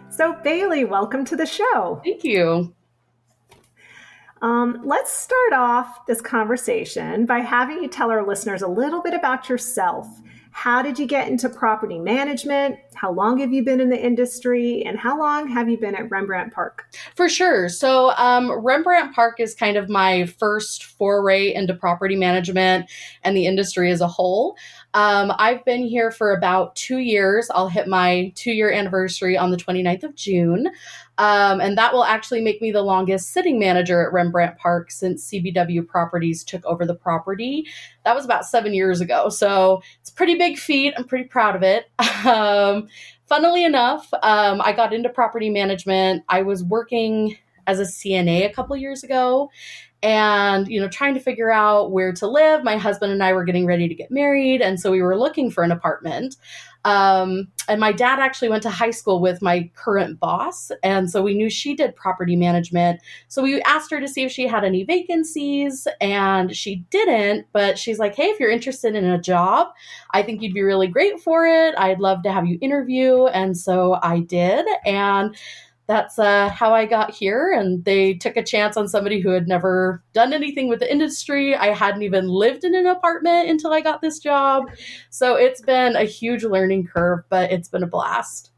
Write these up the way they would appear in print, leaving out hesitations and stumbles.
So, Bailey, welcome to the show. Thank you. Let's start off this conversation by having you tell our listeners a little bit about yourself. How did you get into property management? How long have you been in the industry? And how long have you been at Rembrandt Park? For sure. So, Rembrandt Park is kind of my first foray into property management and the industry as a whole. I've been here for about 2 years. I'll hit my 2 year anniversary on the 29th of June. And that will actually make me the longest sitting manager at Rembrandt Park since CBW Properties took over the property. That was about 7 years ago. So it's a pretty big feat. I'm pretty proud of it. Funnily enough, I got into property management. I was working as a CNA a couple years ago and, trying to figure out where to live. My husband and I were getting ready to get married. And so we were looking for an apartment. And my dad actually went to high school with my current boss. And so we knew she did property management. So we asked her to see if she had any vacancies, and she didn't, but she's like, hey, if you're interested in a job, I think you'd be really great for it. I'd love to have you interview. And so I did. And that's how I got here. And they took a chance on somebody who had never done anything with the industry. I hadn't even lived in an apartment until I got this job. So it's been a huge learning curve, but it's been a blast.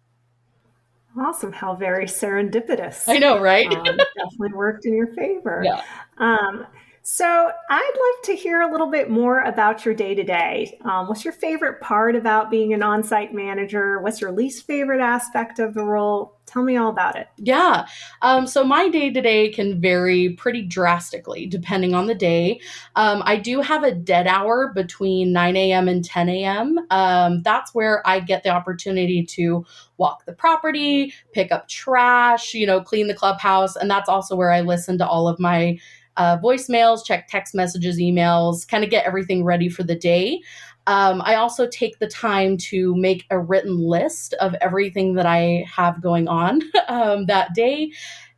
Awesome. How very serendipitous. I know, right? Definitely worked in your favor. Yeah. Um, so, I'd love to hear a little bit more about your day to day. What's your favorite part about being an on site manager? What's your least favorite aspect of the role? Tell me all about it. Yeah. So my day to day can vary pretty drastically depending on the day. I do have a dead hour between 9 a.m. and 10 a.m. That's where I get the opportunity to walk the property, pick up trash, clean the clubhouse. And that's also where I listen to all of my voicemails, check text messages, emails, kind of get everything ready for the day. I also take the time to make a written list of everything that I have going on that day.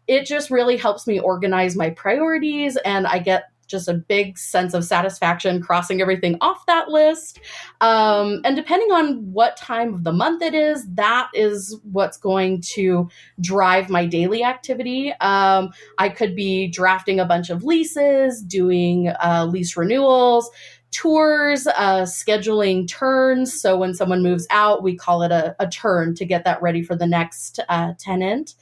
It just really helps me organize my priorities, and I get just a big sense of satisfaction crossing everything off that list. And depending on what time of the month it is, that is what's going to drive my daily activity. I could be drafting a bunch of leases, doing lease renewals, tours, scheduling turns. So when someone moves out, we call it a turn to get that ready for the next tenant.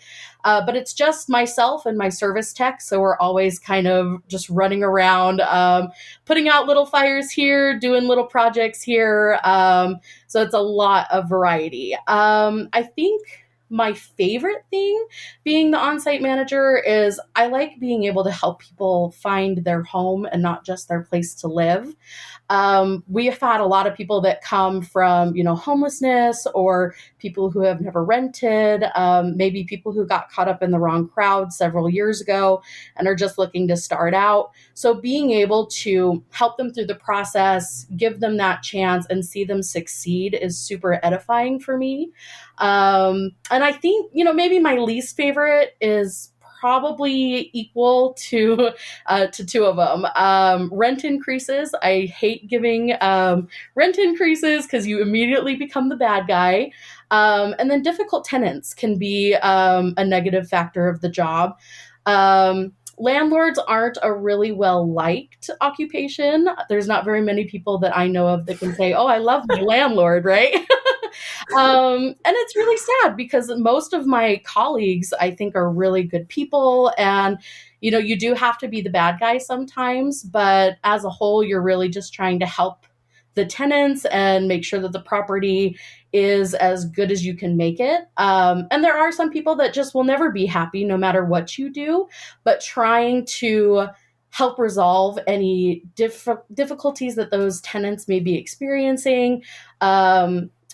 But it's just myself and my service tech. So we're always kind of just running around, putting out little fires here, doing little projects here. So it's a lot of variety. I think my favorite thing being the on-site manager is I like being able to help people find their home and not just their place to live. We have had a lot of people that come from, homelessness, or people who have never rented, maybe people who got caught up in the wrong crowd several years ago and are just looking to start out. So being able to help them through the process, give them that chance and see them succeed is super edifying for me. And I think, maybe my least favorite is probably equal to two of them. Rent increases. I hate giving rent increases because you immediately become the bad guy. And then difficult tenants can be a negative factor of the job. Landlords aren't a really well-liked occupation. There's not very many people that I know of that can say, oh, I love my landlord, right? And it's really sad because most of my colleagues, I think, are really good people. And, you do have to be the bad guy sometimes, but as a whole, you're really just trying to help the tenants and make sure that the property is as good as you can make it. And there are some people that just will never be happy no matter what you do, but trying to help resolve any difficulties that those tenants may be experiencing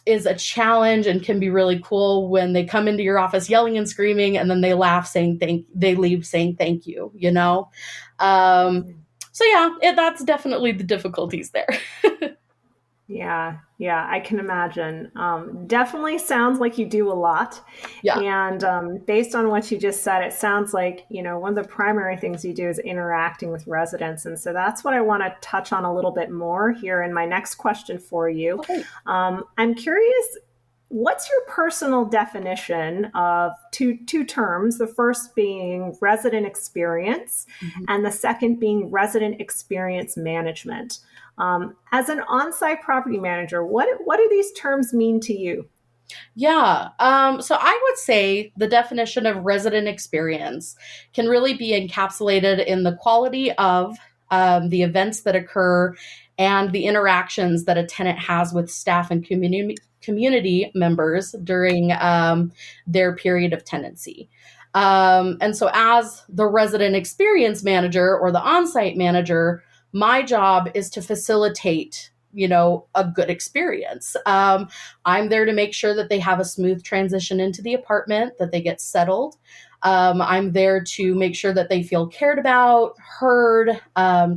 is a challenge, and can be really cool when they come into your office yelling and screaming and then they laugh they leave saying thank you, So yeah, that's definitely the difficulties there. Yeah, yeah, I can imagine. Definitely sounds like you do a lot. Yeah. And based on what you just said, it sounds like, one of the primary things you do is interacting with residents. And so that's what I want to touch on a little bit more here in my next question for you. Okay. I'm curious, what's your personal definition of two terms? The first being resident experience, Mhm. and the second being resident experience management. As an on-site property manager, what do these terms mean to you? Yeah. So I would say the definition of resident experience can really be encapsulated in the quality of the events that occur and the interactions that a tenant has with staff and community members during their period of tenancy. And so, as the resident experience manager or the on site manager, my job is to facilitate, a good experience. I'm there to make sure that they have a smooth transition into the apartment, that they get settled. I'm there to make sure that they feel cared about, heard,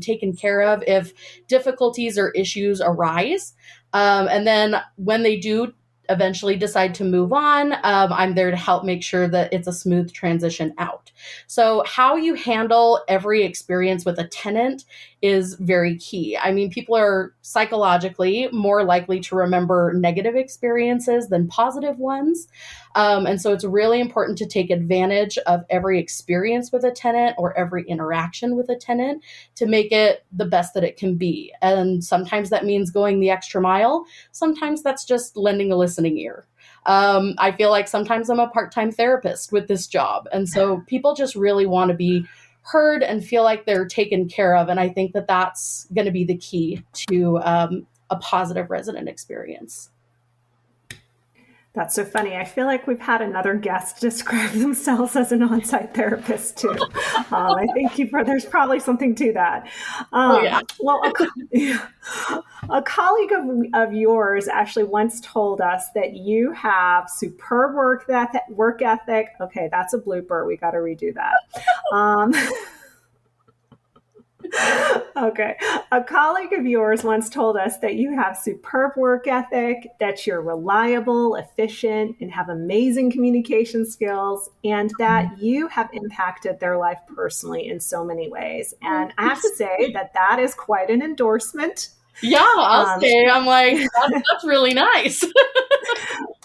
taken care of if difficulties or issues arise. And then when they do eventually decide to move on, I'm there to help make sure that it's a smooth transition out. So, how you handle every experience with a tenant is very key. I mean, people are psychologically more likely to remember negative experiences than positive ones. And so it's really important to take advantage of every experience with a tenant or every interaction with a tenant to make it the best that it can be. And sometimes that means going the extra mile. Sometimes that's just lending a listening ear. I feel like sometimes I'm a part time therapist with this job. And so people just really want to be heard and feel like they're taken care of. And I think that that's going to be the key to a positive resident experience. That's so funny. I feel like we've had another guest describe themselves as an on-site therapist too. I think there's probably something to that. Oh, yeah. Well, a colleague of yours actually once told us that you have superb work ethic. Okay, that's a blooper. We got to redo that. Okay. A colleague of yours once told us that you have superb work ethic, that you're reliable, efficient, and have amazing communication skills, and that you have impacted their life personally in so many ways. And I have to say that that is quite an endorsement. Yeah, I'll Um, say, I'm like, that's really nice.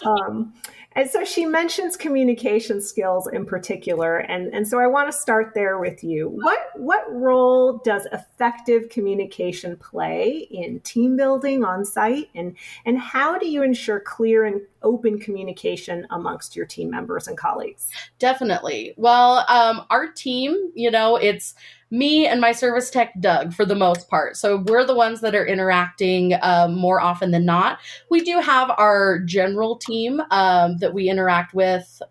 um, and so she mentions communication skills in particular, and so I want to start there with you. What role does effective communication play in team building on site, and how do you ensure clear and open communication amongst your team members and colleagues? Definitely. Well, our team, it's me and my service tech, Doug, for the most part. So we're the ones that are interacting more often than not. We do have our general team that we interact with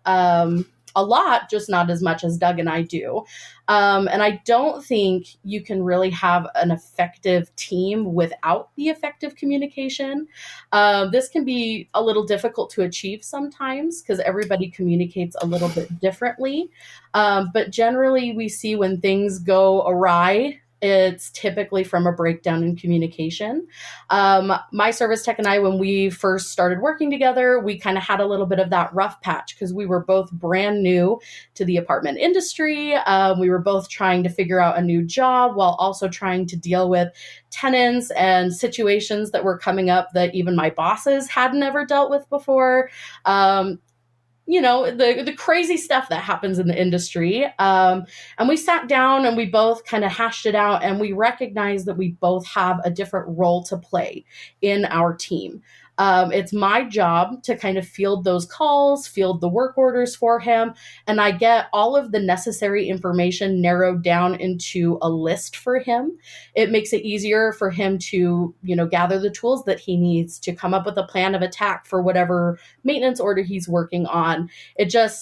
a lot, just not as much as Doug and I do. And I don't think you can really have an effective team without the effective communication. This can be a little difficult to achieve sometimes because everybody communicates a little bit differently. But generally, we see when things go awry, it's typically from a breakdown in communication. My service tech and I, when we first started working together, we kind of had a little bit of that rough patch because we were both brand new to the apartment industry. We were both trying to figure out a new job while also trying to deal with tenants and situations that were coming up that even my bosses hadn't ever dealt with before. The crazy stuff that happens in the industry. And we sat down and we both kind of hashed it out, and we recognized that we both have a different role to play in our team. It's my job to kind of field those calls, field the work orders for him, and I get all of the necessary information narrowed down into a list for him. It makes it easier for him to, gather the tools that he needs to come up with a plan of attack for whatever maintenance order he's working on.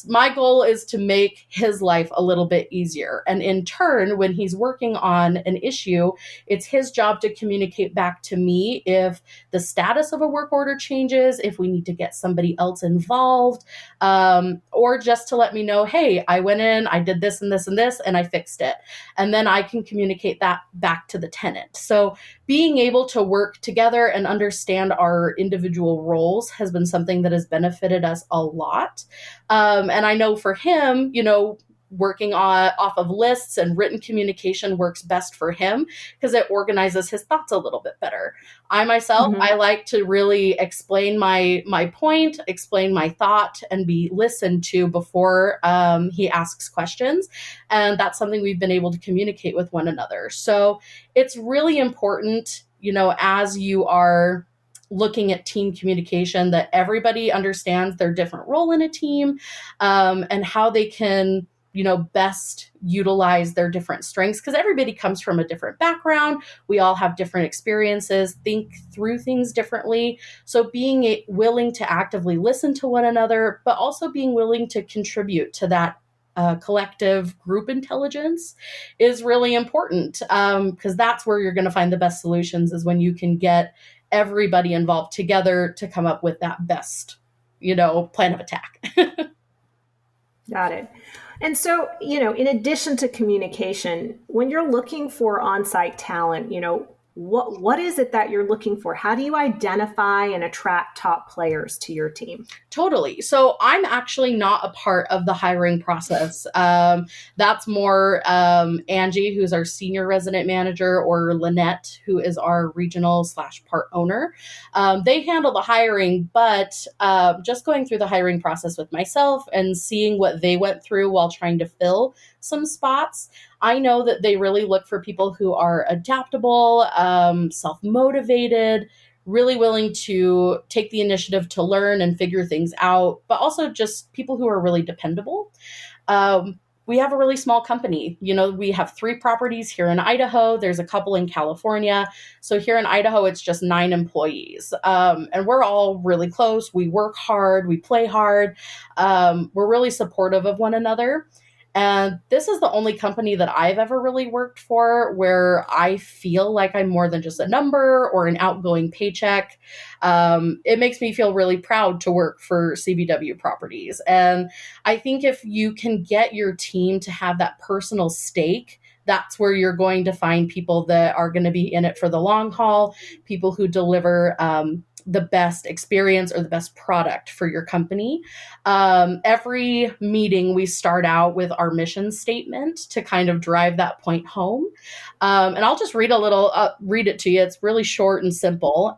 My goal is to make his life a little bit easier. And in turn, when he's working on an issue, it's his job to communicate back to me if the status of a work order order changes, if we need to get somebody else involved, or just to let me know, hey, I went in, I did this and this and this, and I fixed it. And then I can communicate that back to the tenant. So being able to work together and understand our individual roles has been something that has benefited us a lot. And I know for him, working off of lists and written communication works best for him because it organizes his thoughts a little bit better. I myself, I like to really explain my point, explain my thought, and be listened to before he asks questions. And that's something we've been able to communicate with one another. So it's really important, as you are looking at team communication, that everybody understands their different role in a team, and how they can best utilize their different strengths, because everybody comes from a different background. We all have different experiences, think through things differently. So being willing to actively listen to one another, but also being willing to contribute to that collective group intelligence is really important, because that's where you're going to find the best solutions, is when you can get everybody involved together to come up with that best, plan of attack. Got it. And so, in addition to communication, when you're looking for on-site talent, what is it that you're looking for? How do you identify and attract top players to your team? Totally. So I'm actually not a part of the hiring process. That's more Angie, who's our senior resident manager, or Lynette, who is our regional / part owner. They handle the hiring, but just going through the hiring process with myself and seeing what they went through while trying to fill some spots, I know that they really look for people who are adaptable, self-motivated, really willing to take the initiative to learn and figure things out, but also just people who are really dependable. We have a really small company. We have 3 properties here in Idaho. There's a couple in California. So here in Idaho, it's just 9 employees. And we're all really close. We work hard. We play hard. We're really supportive of one another. And this is the only company that I've ever really worked for where I feel like I'm more than just a number or an outgoing paycheck. It makes me feel really proud to work for CBW Properties. And I think if you can get your team to have that personal stake, that's where you're going to find people that are going to be in it for the long haul, people who deliver the best experience or the best product for your company. Every meeting, we start out with our mission statement to kind of drive that point home. And I'll just read it to you. It's really short and simple.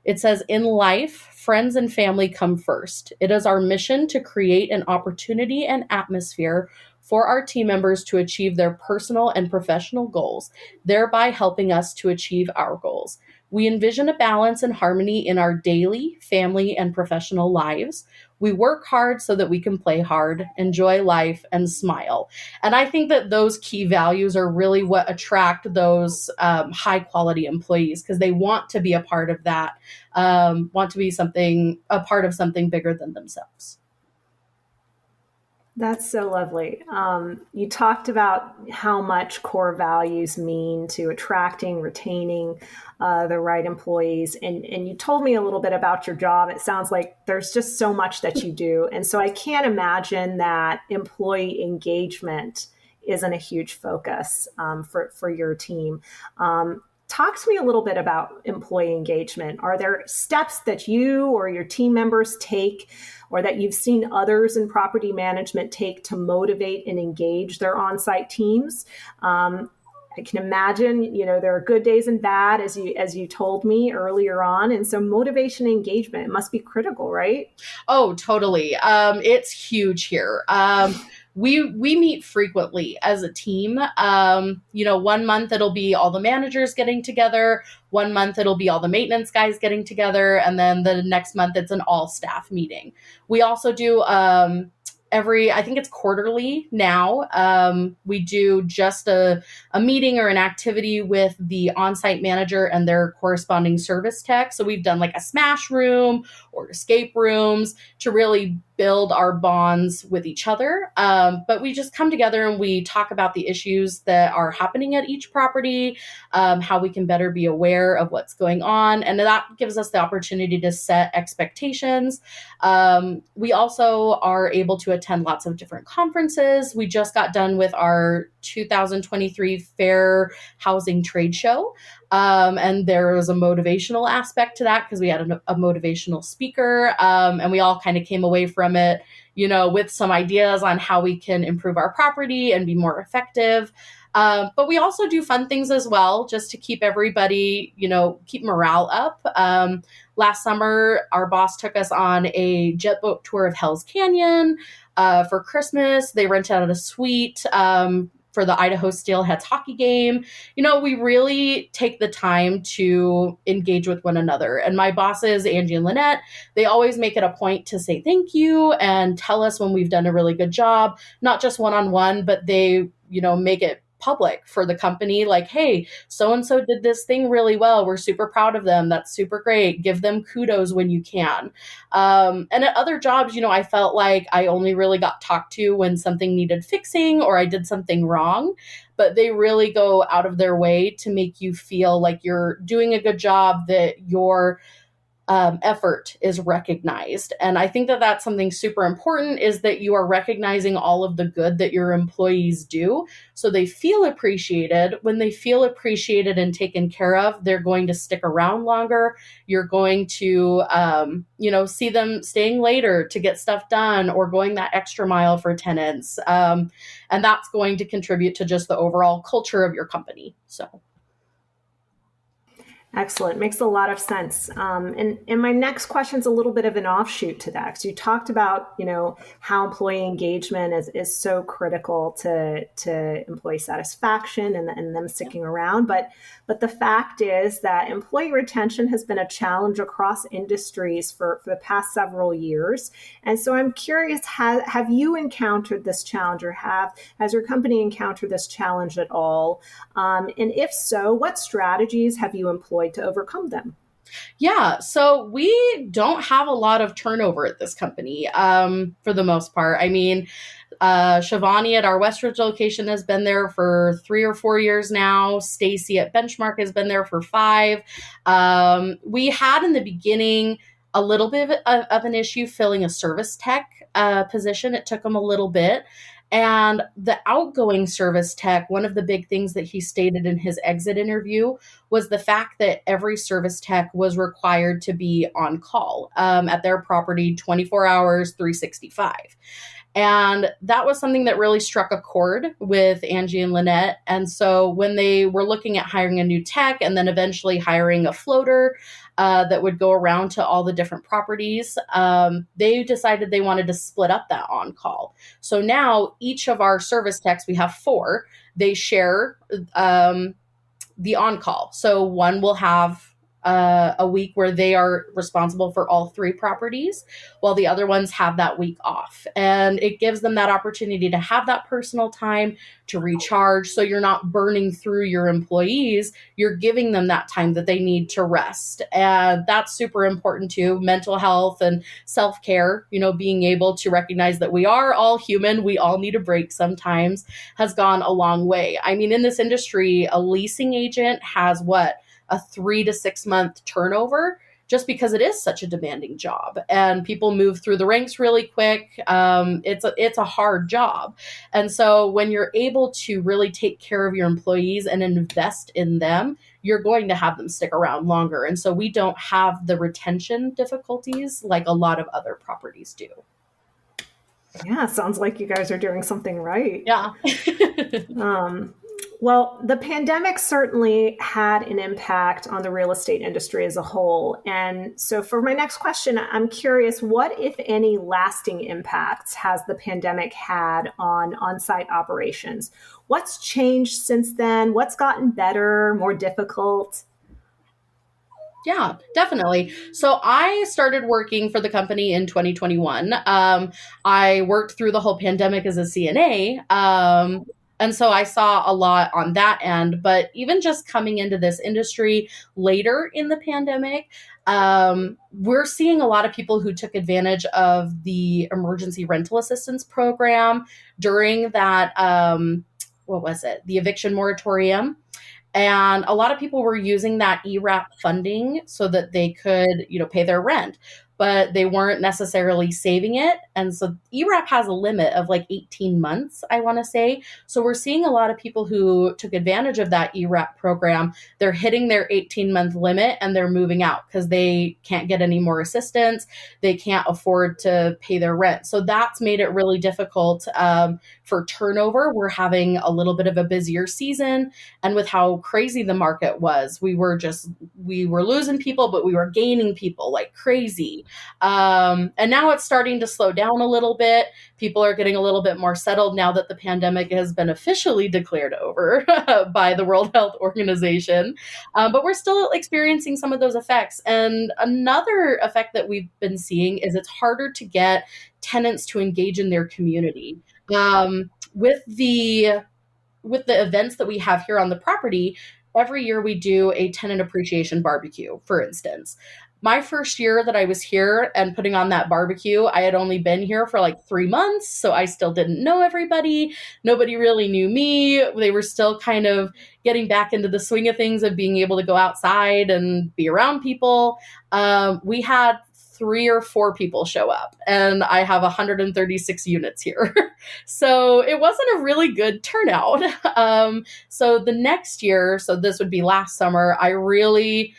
It says, "In life, friends and family come first. It is our mission to create an opportunity and atmosphere for our team members to achieve their personal and professional goals, thereby helping us to achieve our goals. We envision a balance and harmony in our daily, family, and professional lives. We work hard so that we can play hard, enjoy life, and smile." And I think that those key values are really what attract those high-quality employees, because they want to be a part of that, want to be a part of something bigger than themselves. That's so lovely. You talked about how much core values mean to attracting, retaining the right employees. And you told me a little bit about your job. It sounds like there's just so much that you do. And so I can't imagine that employee engagement isn't a huge focus for your team. Talk to me a little bit about employee engagement. Are there steps that you or your team members take, or that you've seen others in property management take to motivate and engage their on-site teams? I can imagine, there are good days and bad, as you told me earlier on. And so motivation and engagement must be critical, right? Oh, totally. It's huge here. We meet frequently as a team. 1 month it'll be all the managers getting together. 1 month it'll be all the maintenance guys getting together. And then the next month it's an all staff meeting. We also do I think it's quarterly now. We do just a meeting or an activity with the on-site manager and their corresponding service tech. So we've done like a smash room or escape rooms to really build our bonds with each other. But we just come together and we talk about the issues that are happening at each property, how we can better be aware of what's going on. And that gives us the opportunity to set expectations. We also are able to attend lots of different conferences. We just got done with our 2023 Fair Housing Trade Show. And there was a motivational aspect to that because we had a motivational speaker, and we all kind of came away from it, with some ideas on how we can improve our property and be more effective. But we also do fun things as well, just to keep everybody, keep morale up. Last summer, our boss took us on a jet boat tour of Hell's Canyon. For Christmas, they rented out a suite for the Idaho Steelheads hockey game. We really take the time to engage with one another. And my bosses, Angie and Lynette, they always make it a point to say thank you and tell us when we've done a really good job, not just one-on-one, but they, make it public for the company, like, hey, so-and-so did this thing really well. We're super proud of them. That's super great. Give them kudos when you can. And at other jobs, I felt like I only really got talked to when something needed fixing or I did something wrong, but they really go out of their way to make you feel like you're doing a good job, that your effort is recognized. And I think that that's something super important, is that you are recognizing all of the good that your employees do, so they feel appreciated. When they feel appreciated and taken care of, they're going to stick around longer. You're going to, see them staying later to get stuff done or going that extra mile for tenants. And that's going to contribute to just the overall culture of your company. So. Excellent. Makes a lot of sense. And my next question is a little bit of an offshoot to that. Because you talked about, how employee engagement is so critical to employee satisfaction and them sticking around. But the fact is that employee retention has been a challenge across industries for the past several years. And so I'm curious, have you encountered this challenge, or has your company encountered this challenge at all? And if so, what strategies have you employed to overcome them? Yeah, so we don't have a lot of turnover at this company, for the most part. I mean, Shivani at our Westridge location has been there for 3 or 4 years now. Stacy at Benchmark has been there for 5. We had in the beginning a little bit of an issue filling a service tech position. It took them a little bit. And the outgoing service tech, one of the big things that he stated in his exit interview was the fact that every service tech was required to be on call at their property 24 hours, 365. And that was something that really struck a chord with Angie and Lynette. And so when they were looking at hiring a new tech and then eventually hiring a floater that would go around to all the different properties, they decided they wanted to split up that on-call. So now each of our service techs, we have 4, they share the on-call. So one will have a week where they are responsible for all 3 properties, while the other ones have that week off. And it gives them that opportunity to have that personal time to recharge. So you're not burning through your employees. You're giving them that time that they need to rest. And that's super important too. Mental health and self-care, being able to recognize that we are all human. We all need a break sometimes, has gone a long way. I mean, in this industry, a leasing agent has a 3 to 6 month turnover, just because it is such a demanding job and people move through the ranks really quick. It's a hard job. And so when you're able to really take care of your employees and invest in them, you're going to have them stick around longer. And so we don't have the retention difficulties like a lot of other properties do. Yeah, sounds like you guys are doing something right. Yeah. Well, the pandemic certainly had an impact on the real estate industry as a whole. And so for my next question, I'm curious, what, if any, lasting impacts has the pandemic had on on-site operations? What's changed since then? What's gotten better, more difficult? Yeah, definitely. So I started working for the company in 2021. I worked through the whole pandemic as a CNA. And so I saw a lot on that end. But even just coming into this industry later in the pandemic, we're seeing a lot of people who took advantage of the emergency rental assistance program during that, what was it, the eviction moratorium. And a lot of people were using that ERAP funding so that they could, pay their rent, but they weren't necessarily saving it. And so ERAP has a limit of like 18 months, I want to say. So we're seeing a lot of people who took advantage of that ERAP program. They're hitting their 18-month limit and they're moving out because they can't get any more assistance. They can't afford to pay their rent. So that's made it really difficult for turnover. We're having a little bit of a busier season. And with how crazy the market was, we were losing people, but we were gaining people like crazy. And now it's starting to slow down a little bit. People are getting a little bit more settled now that the pandemic has been officially declared over by the World Health Organization. But we're still experiencing some of those effects. And another effect that we've been seeing is it's harder to get tenants to engage in their community. With the events that we have here on the property, every year we do a tenant appreciation barbecue, for instance. My first year that I was here and putting on that barbecue, I had only been here for like 3 months, so I still didn't know everybody. Nobody really knew me. They were still kind of getting back into the swing of things of being able to go outside and be around people. We had 3 or 4 people show up, and I have 136 units here. So it wasn't a really good turnout. So the next year, so this would be last summer, I really,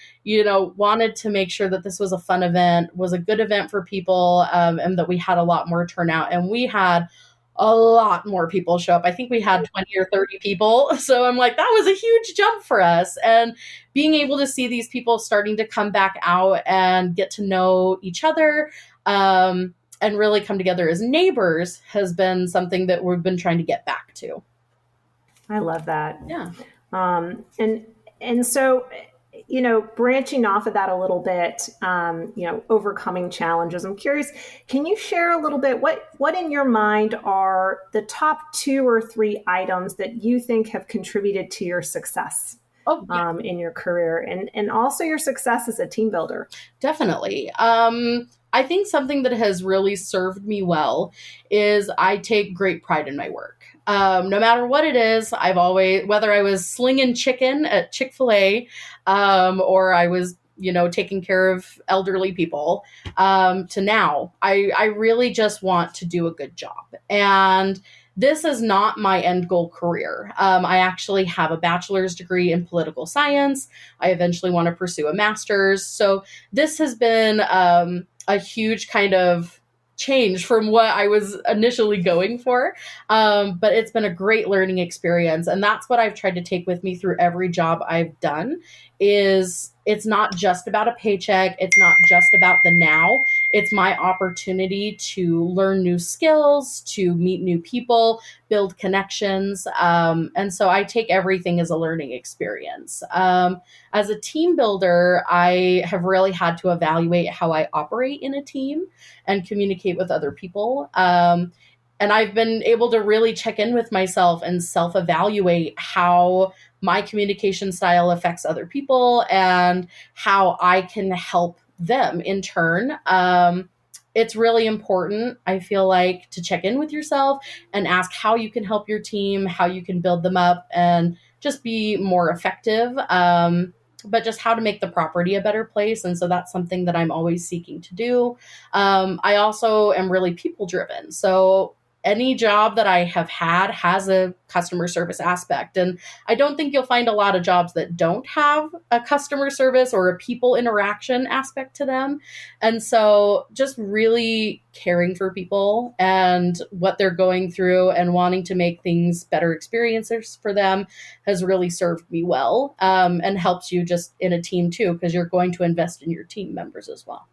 wanted to make sure that this was a fun event, was a good event for people, and that we had a lot more turnout. And we had a lot more people show up. I think we had 20 or 30 people. So I'm like, that was a huge jump for us. And being able to see these people starting to come back out and get to know each other, and really come together as neighbors has been something that we've been trying to get back to. I love that. Yeah. And so, branching off of that a little bit, overcoming challenges. I'm curious, can you share a little bit what in your mind are the top 2 or 3 items that you think have contributed to your success in your career and also your success as a team builder? Definitely. I think something that has really served me well is I take great pride in my work. No matter what it is, I've always, whether I was slinging chicken at Chick-fil-A, or I was, taking care of elderly people, to now, I really just want to do a good job. And this is not my end goal career. I actually have a bachelor's degree in political science. I eventually want to pursue a master's. So this has been a huge kind of change from what I was initially going for. But it's been a great learning experience. And that's what I've tried to take with me through every job I've done is it's not just about a paycheck. It's not just about the now. It's my opportunity to learn new skills, to meet new people, build connections. And so I take everything as a learning experience. As a team builder, I have really had to evaluate how I operate in a team and communicate with other people. And I've been able to really check in with myself and self-evaluate how my communication style affects other people and how I can help them in turn. It's really important, I feel like, to check in with yourself and ask how you can help your team, how you can build them up and just be more effective. But just how to make the property a better place. And so that's something that I'm always seeking to do. I also am really people driven. So any job that I have had has a customer service aspect. And I don't think you'll find a lot of jobs that don't have a customer service or a people interaction aspect to them. And so just really caring for people and what they're going through and wanting to make things better experiences for them has really served me well, and helps you just in a team too, because you're going to invest in your team members as well.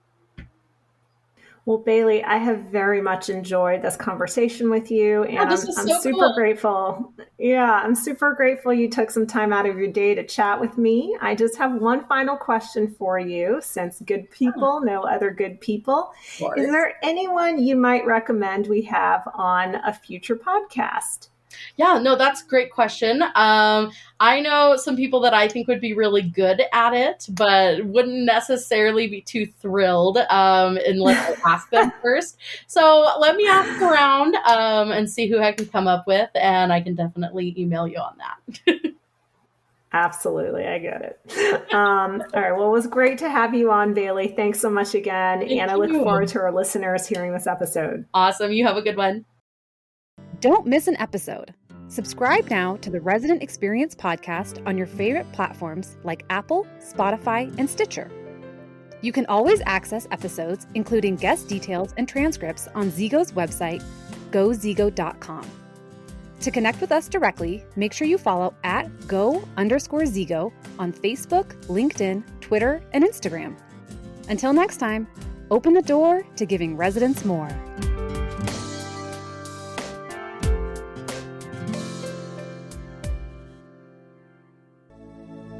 Well, Bailey, I have very much enjoyed this conversation with you, and I'm so super cool. grateful. Yeah, I'm super grateful you took some time out of your day to chat with me. I just have one final question for you, since good people know other good people. Is there anyone you might recommend we have on a future podcast? Yeah, no, that's a great question. I know some people that I think would be really good at it, but wouldn't necessarily be too thrilled unless I ask them first. So let me ask around and see who I can come up with, and I can definitely email you on that. Absolutely, I get it. All right, well, it was great to have you on, Bailey. Thanks so much again, Thank and I look forward you. to our listeners hearing this episode. Awesome. You have a good one. Don't miss an episode. Subscribe now to the Resident Experience podcast on your favorite platforms like Apple, Spotify, and Stitcher. You can always access episodes, including guest details and transcripts, on Zigo's website, gozigo.com. To connect with us directly, make sure you follow at @go_Zigo on Facebook, LinkedIn, Twitter, and Instagram. Until next time, open the door to giving residents more.